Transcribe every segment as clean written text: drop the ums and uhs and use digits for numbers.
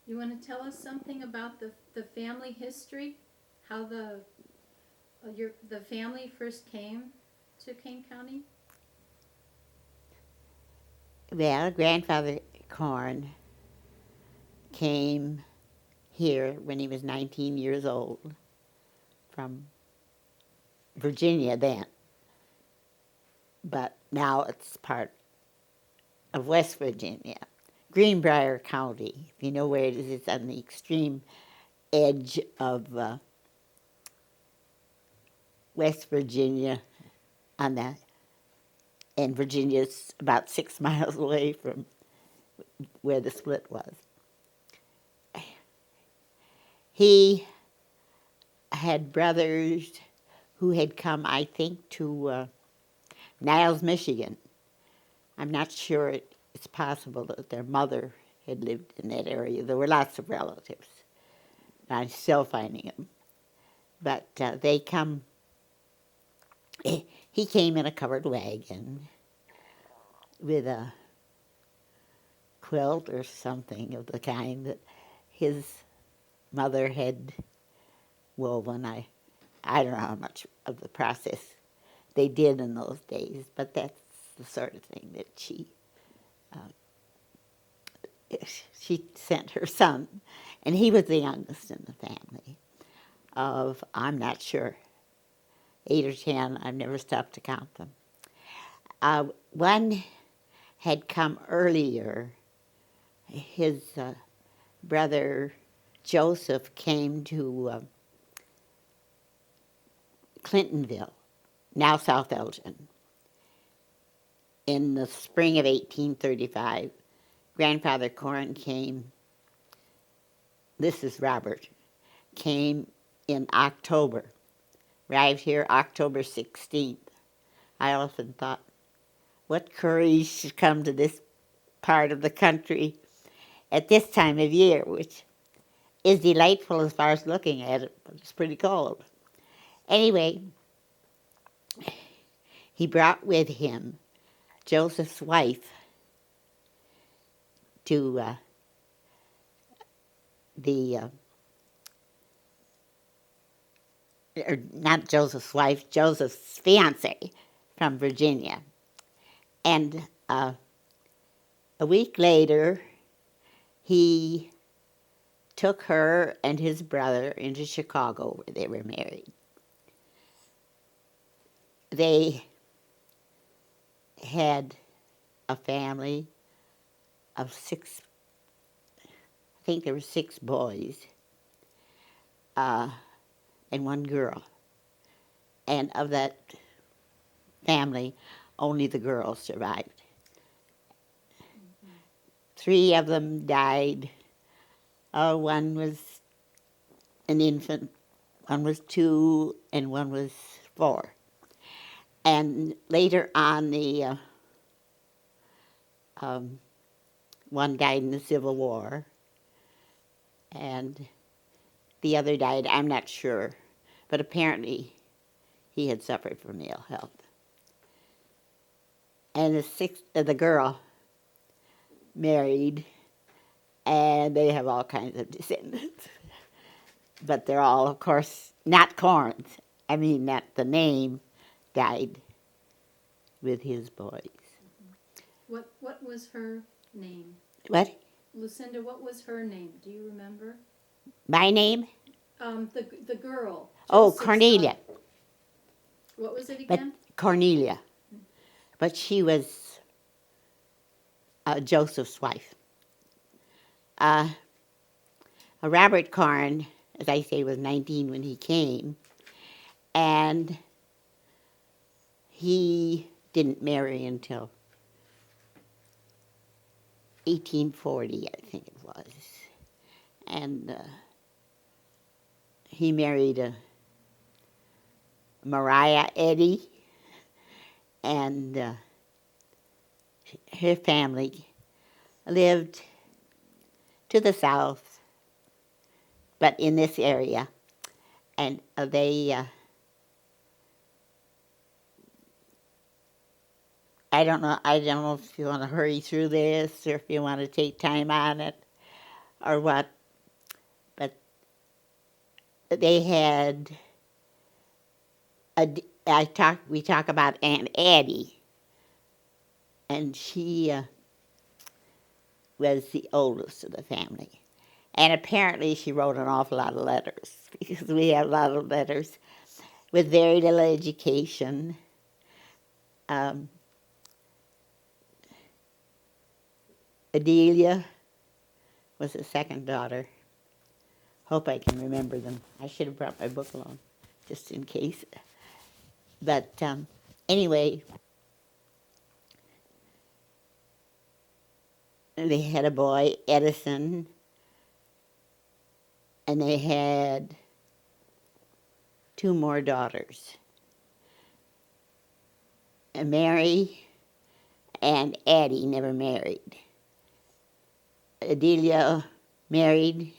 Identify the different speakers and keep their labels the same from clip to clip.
Speaker 1: You want to tell us something about the family history? How the family first came to Kane County?
Speaker 2: Well, grandfather Corn came here when he was 19 years old from Virginia then, but now it's part of West Virginia. Greenbrier County, if you know where it is, it's on the extreme edge of West Virginia on the, and Virginia's about 6 miles away from where the split was. He had brothers who had come, I think, to Niles, Michigan. I'm not sure it's possible that their mother had lived in that area. There were lots of relatives. I'm still finding them. But they come, he came in a covered wagon with a quilt or something of the kind that his mother had woven. I don't know how much of the process they did in those days, but that's the sort of thing that she sent her son, and he was the youngest in the family of, I'm not sure, 8 or 10. I've never stopped to count them. One had come earlier. His brother Joseph came to Clintonville, now South Elgin, in the spring of 1835. Grandfather Corron came, this is Robert, came in October, arrived here October 16th. I often thought, what courage to come to this part of the country at this time of year, which is delightful as far as looking at it, but it's pretty cold. Anyway, he brought with him Joseph's wife to or not Joseph's wife, Joseph's fiance from Virginia. And a week later, he took her and his brother into Chicago, where they were married. They had a family of 6, I think there were 6 boys and 1 girl. And of that family, only the girls survived. 3 of them died. One was an infant, one was 2, and one was 4. And later on, the one died in the Civil War, and the other died, I'm not sure, but apparently he had suffered from ill health. And the girl married, and they have all kinds of descendants. But they're all, of course, not Corrons. I mean, not the name died with his boys.
Speaker 1: What was her name?
Speaker 2: What?
Speaker 1: Lucinda, what was her name? Do you remember?
Speaker 2: My name?
Speaker 1: The girl.
Speaker 2: Oh,
Speaker 1: Joseph's
Speaker 2: Cornelia.
Speaker 1: son. What was it
Speaker 2: But
Speaker 1: again?
Speaker 2: Cornelia. But she was Joseph's wife. Robert Corron, as I say, was 19 when he came, and he didn't marry until 1840, I think it was. And he married Mariah Eddy, and her family lived to the south, but in this area. And they, I don't know if you want to hurry through this or if you want to take time on it or what, they had we talk about Aunt Addie, and she was the oldest of the family. And apparently she wrote an awful lot of letters, because we have a lot of letters with very little education. Adelia was the second daughter. Hope I can remember them. I should have brought my book along, just in case. But anyway, they had a boy, Edison, and they had 2 more daughters, Mary and Addie never married. Adelia married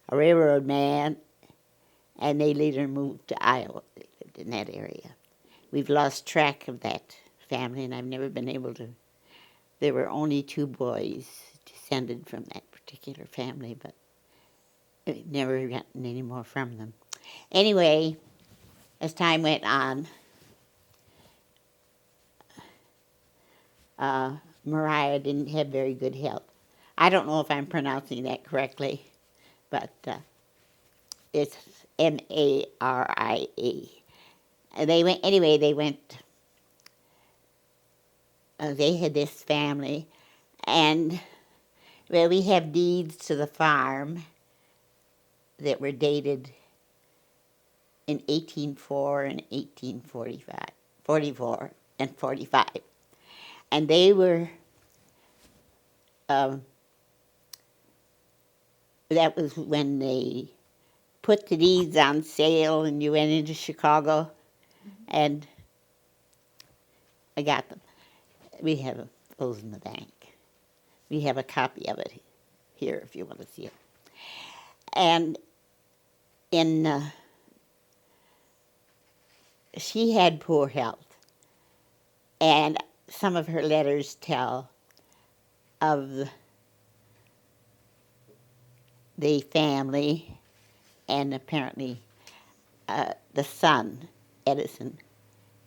Speaker 2: a railroad man, and they later moved to Iowa. They lived in that area. We've lost track of that family, and I've never been able to. There were only 2 boys descended from that particular family, but I've never gotten any more from them. Anyway, as time went on, Mariah didn't have very good health. I don't know if I'm pronouncing that correctly, but it's Maria. They had this family, and well, we have deeds to the farm that were dated in 1804 and 1845, 44 and 45. And they were, that was when they put the deeds on sale and you went into Chicago, and I got them. We have those in the bank. We have a copy of it here if you want to see it. And she had poor health, and some of her letters tell of the family, and apparently the son, Edison,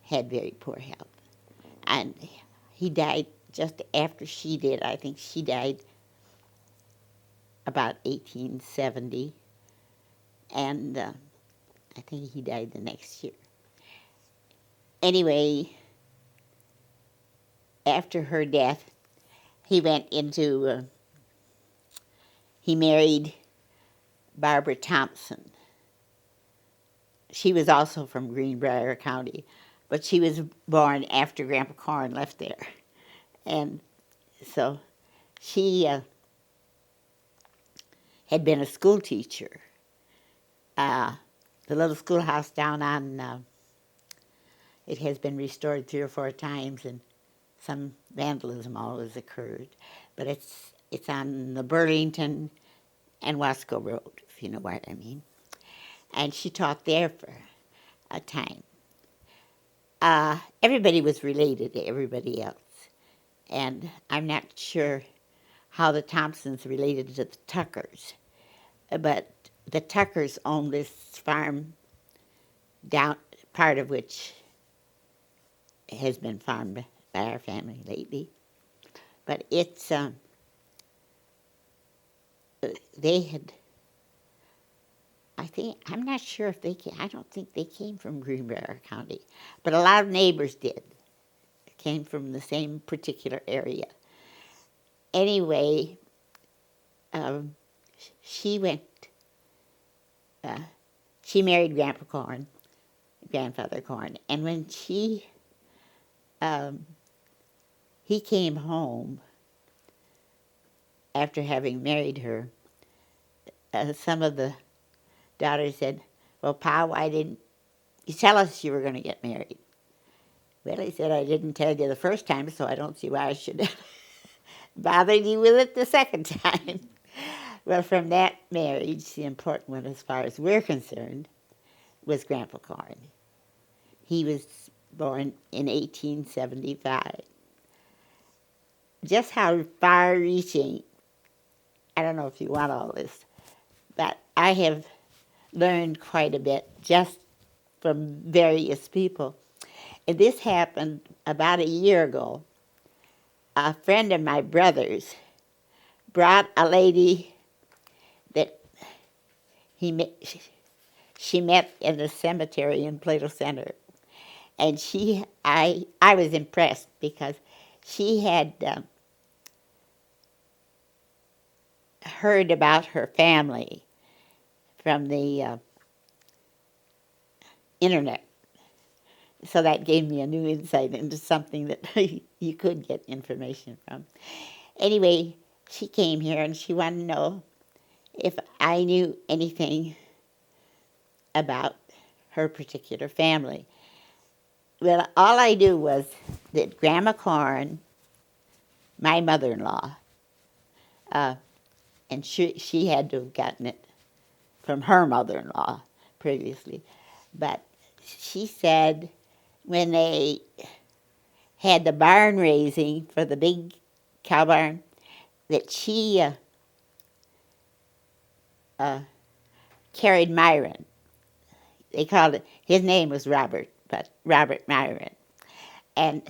Speaker 2: had very poor health. And he died just after she did. I think she died about 1870, and I think he died the next year. Anyway, after her death, he went into, he married Barbara Thompson. She was also from Greenbrier County, but she was born after Grandpa Corron left there. And so she had been a school teacher. The little schoolhouse down on, it has been restored 3 or 4 times, and some vandalism always occurred. But it's on the Burlington and Wasco Road, if you know what I mean. And she taught there for a time. Everybody was related to everybody else. And I'm not sure how the Thompsons related to the Tuckers. But the Tuckers owned this farm down, part of which has been farmed by our family lately. But it's, they had, I'm not sure if they came, I don't think they came from Greenbrier County, but a lot of neighbors did. Came from the same particular area. Anyway, she went, she married Grandpa Corron, Grandfather Corron, and when he came home after having married her, some of the daughters said, "Well, Pa, why didn't you tell us you were going to get married?" Well, he said, "I didn't tell you the first time, so I don't see why I should bother you with it the second time." Well, from that marriage, the important one as far as we're concerned was Grandpa Corron. He was born in 1875. Just how far-reaching, I don't know if you want all this, but I have learned quite a bit just from various people. And this happened about a year ago. A friend of my brother's brought a lady that she met in the cemetery in Plato Center. And I was impressed because she had heard about her family from the internet. So that gave me a new insight into something that you could get information from. Anyway, she came here and she wanted to know if I knew anything about her particular family. Well, all I knew was that Grandma Corron, my mother-in-law, and she had to have gotten it from her mother-in-law previously, but she said when they had the barn raising for the big cow barn, that she carried Myron. They called it, his name was Robert, but Robert Myron. And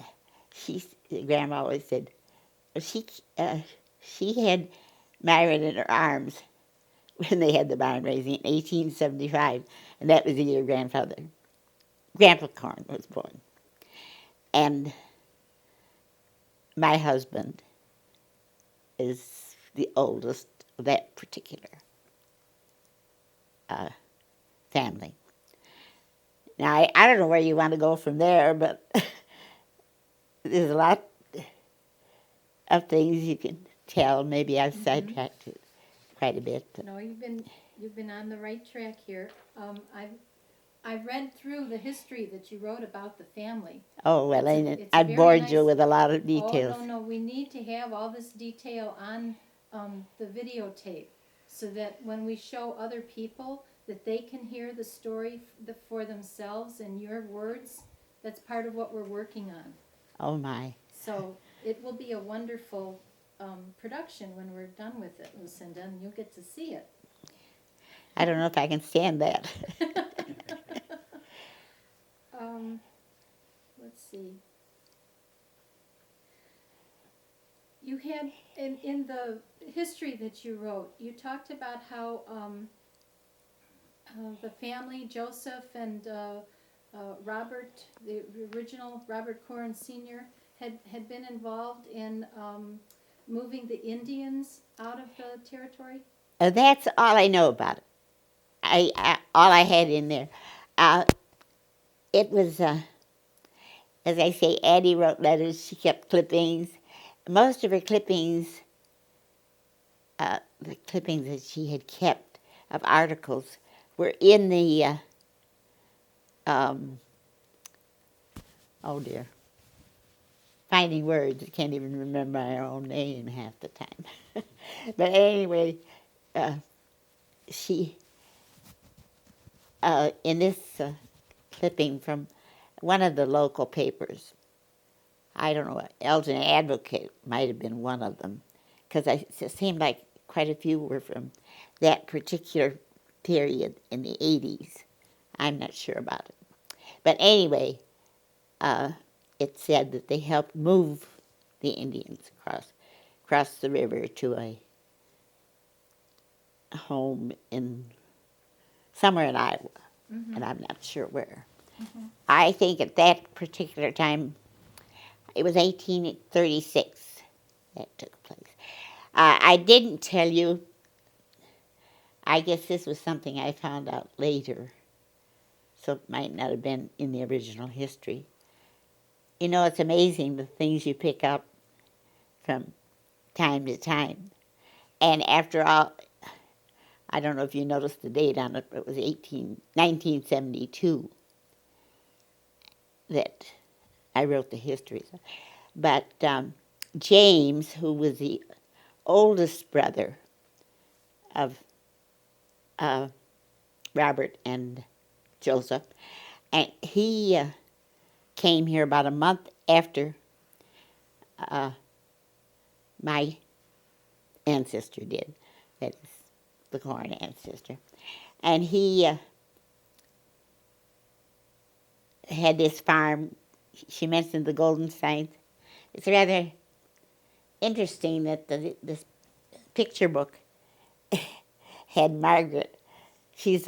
Speaker 2: Grandma always said, she had Myron in her arms when they had the barn raising in 1875, and that was the year Grandpa Corron was born. And my husband is the oldest of that particular family. Now, I don't know where you want to go from there, but there's a lot of things you can tell. Maybe I've sidetracked it quite a bit. But.
Speaker 1: No, you've been on the right track here. I've read through the history that you wrote about the family.
Speaker 2: Oh, well,
Speaker 1: It's
Speaker 2: I
Speaker 1: very
Speaker 2: bored you
Speaker 1: nice.
Speaker 2: with a lot of details.
Speaker 1: Oh, no, we need to have all this detail on the videotape so that when we show other people that they can hear the story for themselves in your words. That's part of what we're working on.
Speaker 2: Oh, my.
Speaker 1: So it will be a wonderful production when we're done with it, Lucinda, and you'll get to see it.
Speaker 2: I don't know if I can stand that.
Speaker 1: Let's see. You had, in the history that you wrote, you talked about how the family, Joseph and Robert, the original Robert Corron Sr., had been involved in moving the Indians out of the territory?
Speaker 2: That's all I know about it. All I had in there. It was, as I say, Addie wrote letters. She kept clippings. Most of her clippings, the clippings that she had kept of articles, were in the, oh dear, finding words. I can't even remember my own name half the time. But anyway, she, in this clipping from one of the local papers, I don't know, Elgin Advocate might have been one of them, because it seemed like quite a few were from that particular period in the 80s. I'm not sure about it. But anyway, it said that they helped move the Indians across the river to a home somewhere in Iowa, and I'm not sure where. I think at that particular time, it was 1836 that took place. I didn't tell you, I guess this was something I found out later, so it might not have been in the original history. You know, it's amazing the things you pick up from time to time. And after all, I don't know if you noticed the date on it, but it was 1972 that I wrote the history. But James, who was the oldest brother of Robert and Joseph, and he came here about a month after my ancestor did, that is the Corron ancestor. And he had this farm. She mentioned the golden signs. It's rather interesting that this picture book had Margaret. She's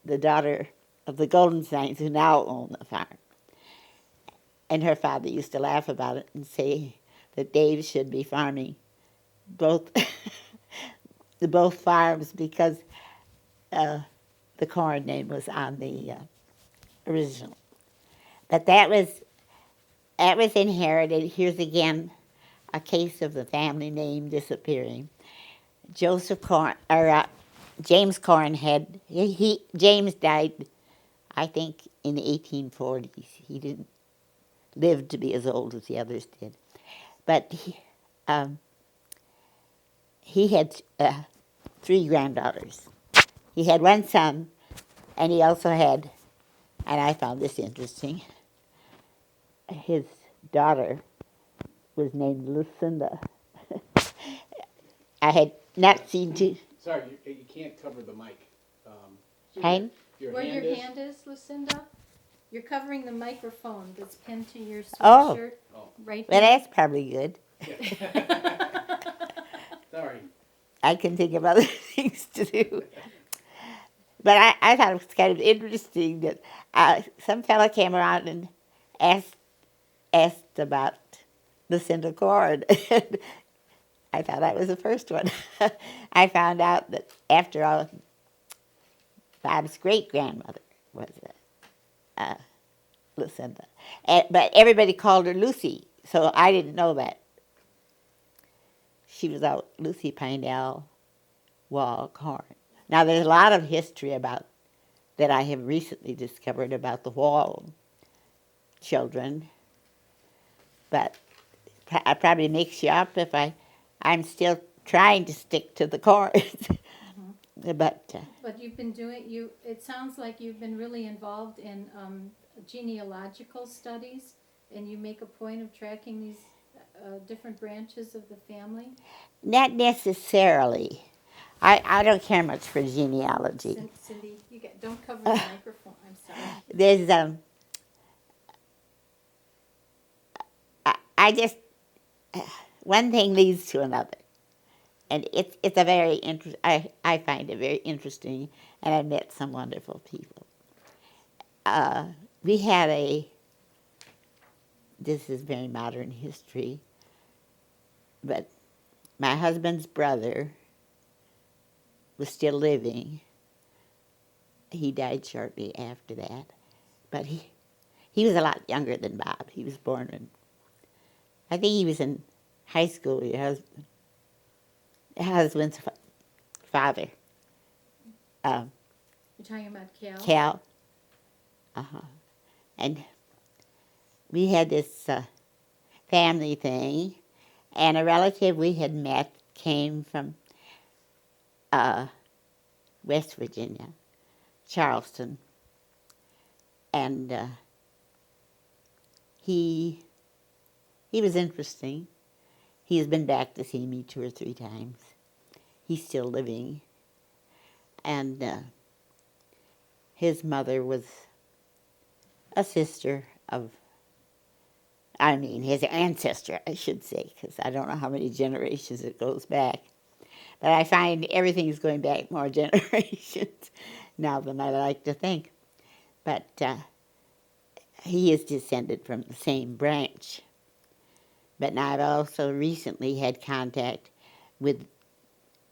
Speaker 2: the daughter of the golden signs who now own the farm. And her father used to laugh about it and say that Dave should be farming both both farms because the Corron name was on the original. But that was inherited. Here's again a case of the family name disappearing. Joseph Corron, or James Corron had James died, I think, in the 1840s. He didn't live to be as old as the others did, but he had 3 granddaughters. He had 1 son, and he also had, and I found this interesting, his daughter was named Lucinda. I had not seen two.
Speaker 3: Sorry, you can't cover the mic.
Speaker 2: Hein?
Speaker 1: Where your hand is, Lucinda? You're covering the microphone that's pinned to your
Speaker 2: Oh.
Speaker 1: sweatshirt.
Speaker 3: Oh.
Speaker 1: Right
Speaker 2: Well,
Speaker 1: there.
Speaker 2: that's probably good.
Speaker 3: Sorry.
Speaker 2: I can think of other things to do. But I thought it was kind of interesting that some fella came around and asked about Lucinda Corron. I thought I was the first one. I found out that, after all, Bob's great-grandmother was Lucinda. But everybody called her Lucy, so I didn't know that. She was out Lucy Pinell Wall Corron. Now, there's a lot of history about that I have recently discovered about the Wall children, but I probably mix you up if I'm still trying to stick to the Corrons. But
Speaker 1: you've been doing, it sounds like you've been really involved in genealogical studies, and you make a point of tracking these different branches of the family.
Speaker 2: Not necessarily. I don't care much for genealogy.
Speaker 1: Cindy, don't cover the microphone. I'm sorry.
Speaker 2: There's I just one thing leads to another, and it's a very I find it very interesting, and I met some wonderful people. We had this is very modern history, but my husband's brother was still living. He died shortly after that, but he was a lot younger than Bob. He was born in, I think he was in high school. Your husband's father.
Speaker 1: You're talking about Cal?
Speaker 2: Cal. And we had this family thing, and a relative we had met came from West Virginia, Charleston, and he was interesting. He has been back to see me 2 or 3 times. He's still living, and his mother was a sister of, his ancestor, I should say, because I don't know how many generations it goes back. But I find everything's going back more generations now than I like to think. But he is descended from the same branch. But now I've also recently had contact with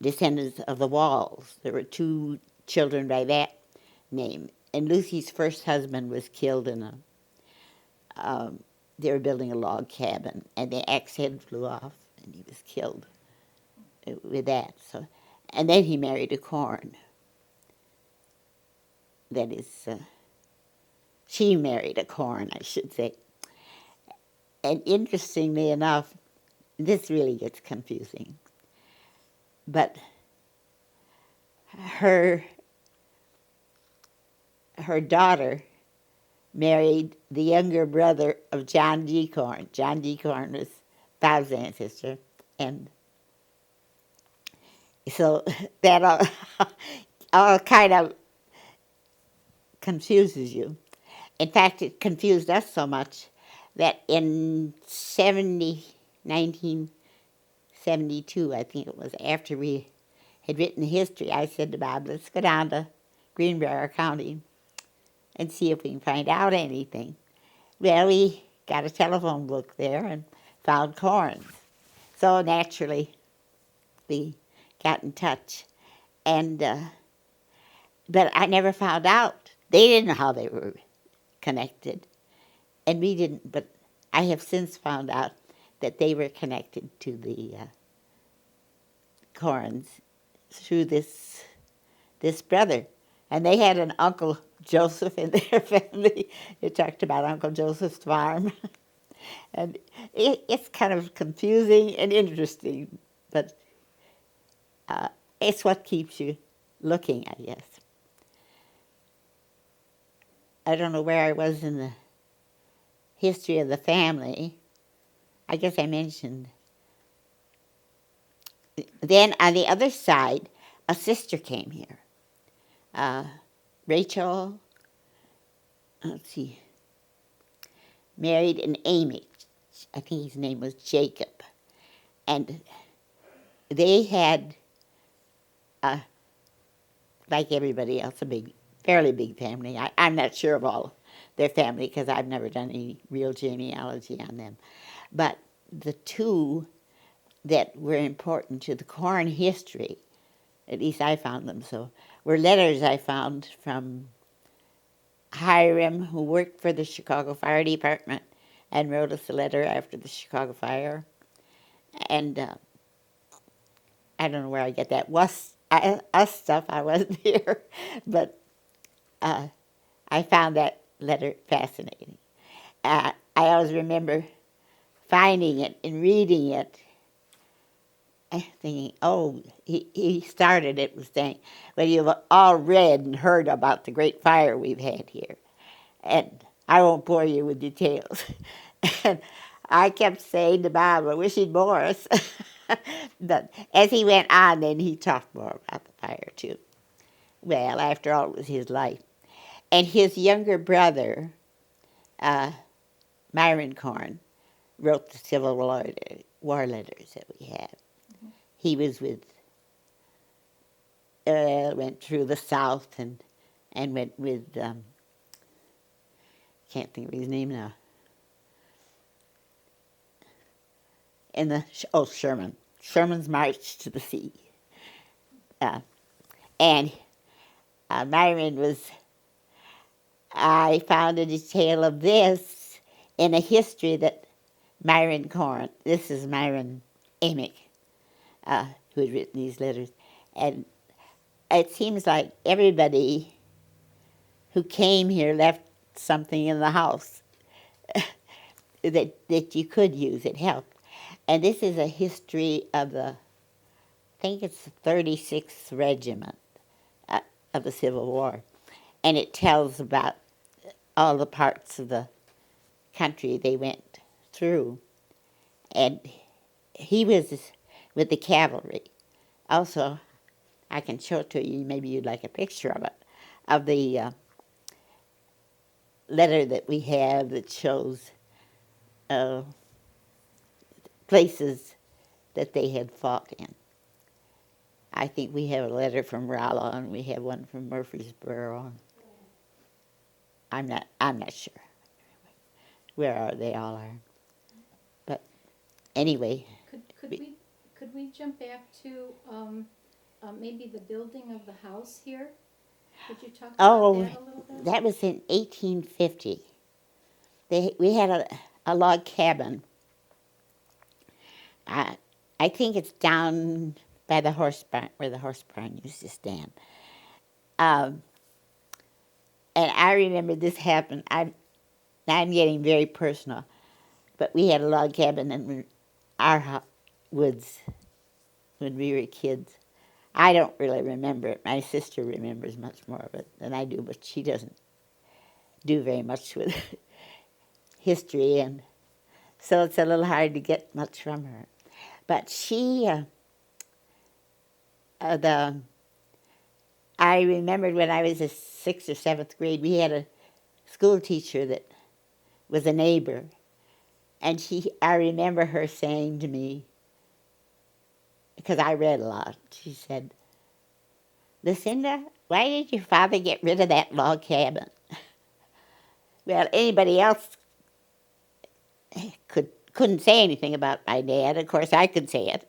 Speaker 2: descendants of the Walls. There were 2 children by that name. And Lucy's first husband was killed in they were building a log cabin, and the axe head flew off, and he was killed with that. So, and then he married a Corron. That is, she married a Corron, I should say. And interestingly enough, this really gets confusing, but her daughter married the younger brother of John G. Corron. John G. Corron was Bob's ancestor, and so that all kind of confuses you. In fact, it confused us so much that in 1972, I think it was, after we had written the history, I said to Bob, let's go down to Greenbrier County and see if we can find out anything. Well, we got a telephone book there and found Corrons. So naturally, we got in touch. And but I never found out. They didn't know how they were connected, and we didn't. But I have since found out that they were connected to the Corrons through this brother, and they had an Uncle Joseph in their family. They talked about Uncle Joseph's farm, and it's kind of confusing and interesting, but it's what keeps you looking, I guess. I don't know where I was in the history of the family. I guess I mentioned. Then on the other side, a sister came here. Rachel, let's see, married an Amy. I think his name was Jacob. And they had, like everybody else, fairly big family. I'm not sure of all their family because I've never done any real genealogy on them. But the two that were important to the Corron history, at least I found them so, were letters I found from Hiram, who worked for the Chicago Fire Department and wrote us a letter after the Chicago fire. And I don't know where I get that us stuff. I wasn't here, but I found that letter fascinating. I always remember finding it and reading it and thinking, oh, he started it with saying, well, you've all read and heard about the great fire we've had here, and I won't bore you with details. And I kept saying to Bob, I wish he'd bore us. But as he went on, then he talked more about the fire, too. Well, after all, it was his life. And his younger brother, Myron Corron, wrote the Civil War letters that we have. Mm-hmm. He was went through the South and went with, can't think of his name now. Sherman. Sherman's March to the Sea. And Myron was, I found a detail of this in a history that Myron Corron, this is Myron Amick, who had written these letters. And it seems like everybody who came here left something in the house that you could use. It helped. And this is a history of I think it's the 36th Regiment of the Civil War. And it tells about all the parts of the country they went through. And he was with the cavalry. Also, I can show it to you, maybe you'd like a picture of it, of the letter that we have that shows places that they had fought in. I think we have a letter from Rolla and we have one from Murfreesboro. I'm not sure where they all are. But anyway.
Speaker 1: Could we jump back to maybe the building of the house here? Could you talk about that a little bit?
Speaker 2: That was in 1850. We had a log cabin. I think it's down by the horse barn, where the horse barn used to stand. And I remember this happened. I'm getting very personal, but we had a log cabin in our woods when we were kids. I don't really remember it. My sister remembers much more of it than I do, but she doesn't do very much with history, and so it's a little hard to get much from her. But she, I remembered when I was in 6th or 7th grade, we had a school teacher that was a neighbor. And I remember her saying to me, because I read a lot, she said, Lucinda, why did your father get rid of that log cabin? Well, anybody else couldn't say anything about my dad. Of course, I could say it.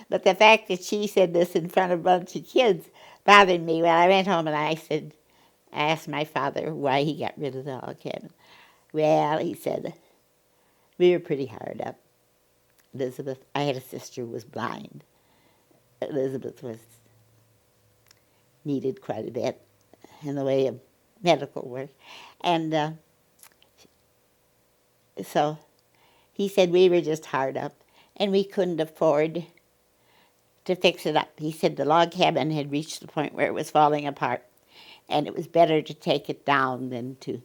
Speaker 2: but the fact that she said this in front of a bunch of kids bothered me. Well, I went home and I asked my father why he got rid of the log cabin. Well, he said, we were pretty hard up. Elizabeth, I had a sister who was blind. Elizabeth needed quite a bit in the way of medical work. And so he said we were just hard up and we couldn't afford to fix it up. He said the log cabin had reached the point where it was falling apart and it was better to take it down than to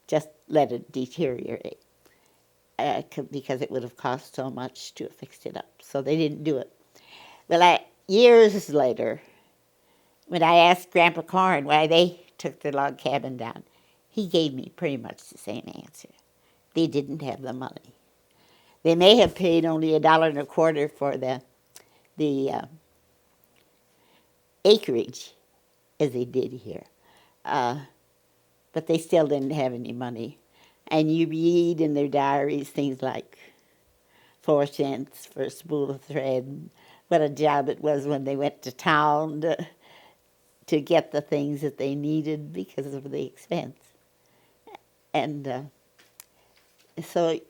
Speaker 2: just let it deteriorate because it would have cost so much to have fixed it up. So they didn't do it. Well, years later, when I asked Grandpa Corron why they took the log cabin down, he gave me pretty much the same answer. They didn't have the money. They may have paid only $1.25 for the acreage, as they did here, but they still didn't have any money. And you read in their diaries things like 4 cents for a spool of thread, what a job it was when they went to town to get the things that they needed because of the expense. And so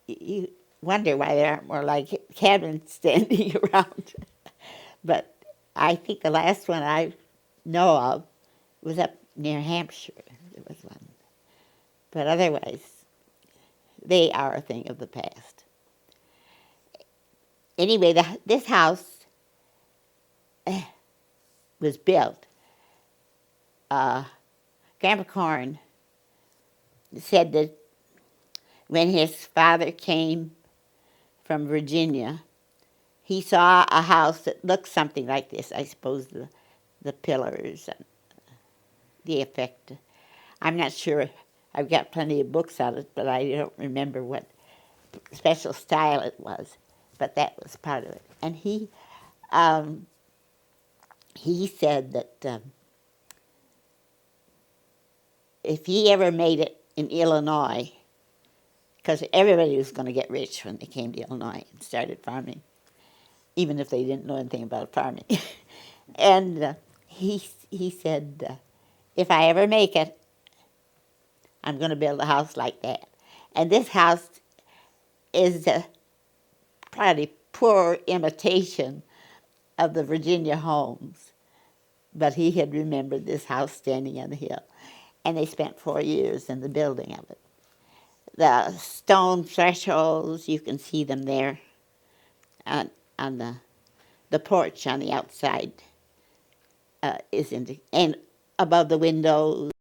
Speaker 2: you wonder why there aren't more like cabins standing around. But I think the last one I know of was up near Hampshire. There was one. But otherwise, they are a thing of the past. Anyway, this house was built. Grandpa Corron said that when his father came from Virginia, he saw a house that looked something like this. I suppose the pillars and the effect. I'm not sure. I've got plenty of books on it, but I don't remember what special style it was. But that was part of it. And he said that if he ever made it in Illinois, because everybody was going to get rich when they came to Illinois and started farming, even if they didn't know anything about farming. And he said, if I ever make it, I'm going to build a house like that. And this house is a pretty poor imitation of the Virginia homes, but he had remembered this house standing on the hill. And they spent 4 years in the building of it. The stone thresholds, you can see them there on the porch on the outside, and above the windows.